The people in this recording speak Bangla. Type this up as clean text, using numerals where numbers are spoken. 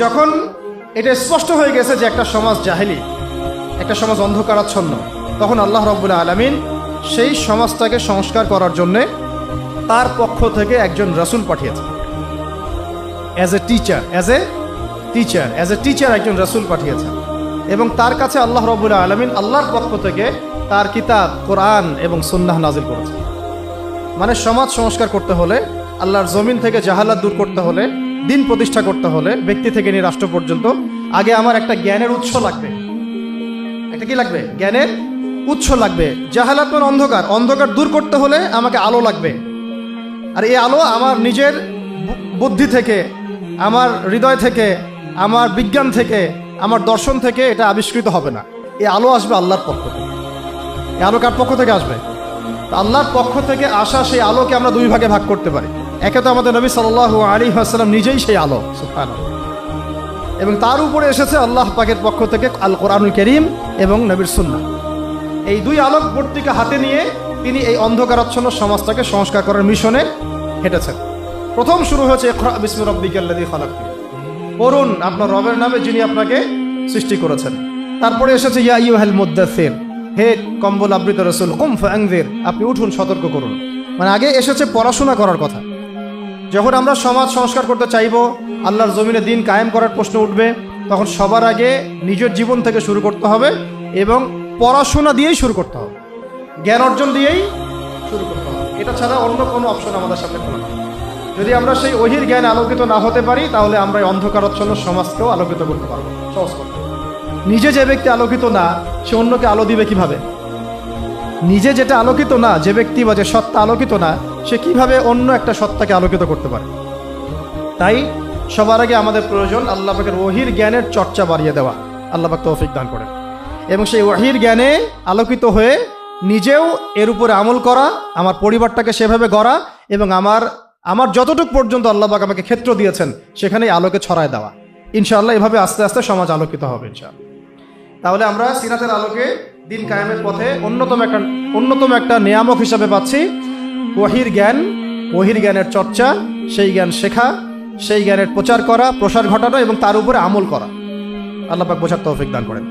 যখন এটা স্পষ্ট হয়ে গেছে যে একটা সমাজ জাহেলি, একটা সমাজ অন্ধকারাচ্ছন্ন, তখন আল্লাহ রাব্বুল আলামিন সেই সমাজটাকে সংস্কার করার জন্যে তার পক্ষ থেকে একজন রাসূল পাঠিয়েছেন। অ্যাজ এ টিচার একজন রাসূল পাঠিয়েছেন, এবং তার কাছে আল্লাহ রাব্বুল আলামিন আল্লাহর পক্ষ থেকে তার কিতাব কোরআন এবং সুন্নাহ নাজিল করেছেন। মানে সমাজ সংস্কার করতে হলে, আল্লাহর জমিন থেকে জাহালাত দূর করতে হলে, দিন প্রতিষ্ঠা করতে হলে, ব্যক্তি থেকে নিয়ে রাষ্ট্র পর্যন্ত, আগে আমার একটা জ্ঞানের উৎস লাগবে। একটা কি লাগবে? জ্ঞানের উৎস লাগবে। জাহালাত মানে অন্ধকার দূর করতে হলে আমাকে আলো লাগবে। আর এই আলো আমার নিজের বুদ্ধি থেকে, আমার হৃদয় থেকে, আমার বিজ্ঞান থেকে, আমার দর্শন থেকে এটা আবিষ্কৃত হবে না। এই আলো আসবে আল্লাহর পক্ষ থেকে। এই আলো কার পক্ষ থেকে আসবে? আল্লাহর পক্ষ থেকে আসা সেই আলোকে আমরা দুই ভাগে ভাগ করতে পারি। একে তো আমাদের নবী সাল্লাল্লাহু আলাইহি ওয়াসাল্লাম নিজেই সেই আলো, সুবহানাল্লাহ, এবং তার উপরে এসেছে আল্লাহ পাকের পক্ষ থেকে আল কোরআনুল কারীম এবং নবীর সুন্নাহ। এই দুই আলোক পত্রিকা হাতে নিয়ে তিনি এই অন্ধকারাচ্ছন্ন সমাজটাকে সংস্কার করার মিশনে হেঁটেছেন। প্রথম শুরু হয়েছে ইকরা বিসমি রাব্বিকাল্লাযী খালাক, পড়ুন আপনার রবের নামে যিনি আপনাকে সৃষ্টি করেছেন। তারপরে এসেছে ইয়া আইয়ুহাল মুদ্দাসসির, হে কম্বল আবৃত রাসূল, কুম ফাআনযির, আপনি উঠুন, সতর্ক করুন। মানে আগে এসেছে পড়াশোনা করার কথা। যখন আমরা সমাজ সংস্কার করতে চাইব, আল্লাহর জমিনে দিন কায়েম করার প্রশ্ন উঠবে, তখন সবার আগে নিজের জীবন থেকে শুরু করতে হবে এবং পড়াশোনা দিয়েই শুরু করতে হবে, জ্ঞান অর্জন দিয়েই শুরু করতে হবে। এটা ছাড়া অন্য কোনো অপশন আমাদের সামনে খোলা নেই। যদি আমরা সেই ওহীর জ্ঞানে আলোকিত না হতে পারি, তাহলে আমরা এই অন্ধকারাচ্ছন্ন সমাজকেও আলোকিত করতে পারবো সহজ করতে। নিজে যে ব্যক্তি আলোকিত না, সে অন্যকে আলো দিবে কিভাবে? নিজে যেটা আলোকিত না, যে ব্যক্তি বা যে সত্তা আলোকিত না, সে কিভাবে অন্য একটা সত্তাকে আলোকিত করতে পারে? তাই সবার আগে আমাদের প্রয়োজন আল্লাহ পাকের ওহীর জ্ঞানের চর্চা বাড়িয়ে দেওয়া। আল্লাহ পাক তৌফিক দান করেন। এবং সেই ওহীর জ্ঞানে আলোকিত হয়ে নিজেও এর উপরে আমল করা, আমার পরিবারটাকে সেভাবে গড়া, এবং আমার যতটুকু পর্যন্ত আল্লাহ পাক আমাকে ক্ষেত্র দিয়েছেন সেখানেই আলোকে ছড়ায় দেওয়া। ইনশাআল্লাহ এভাবে আস্তে আস্তে সমাজ আলোকিত হবে ইনশাআল্লাহ। তাহলে আমরা সিরাতের আলোকে দিন কায়েমের পথে অন্যতম একটা নিয়ামক হিসাবে পাচ্ছি ওহীর জ্ঞান, ওহীর জ্ঞানের চর্চা, সেই জ্ঞান শেখা, সেই জ্ঞানের প্রচার করা, প্রসার ঘটানো এবং তার উপরে আমল করা। আল্লাহ পাক বোঝার তৌফিক দান করেন।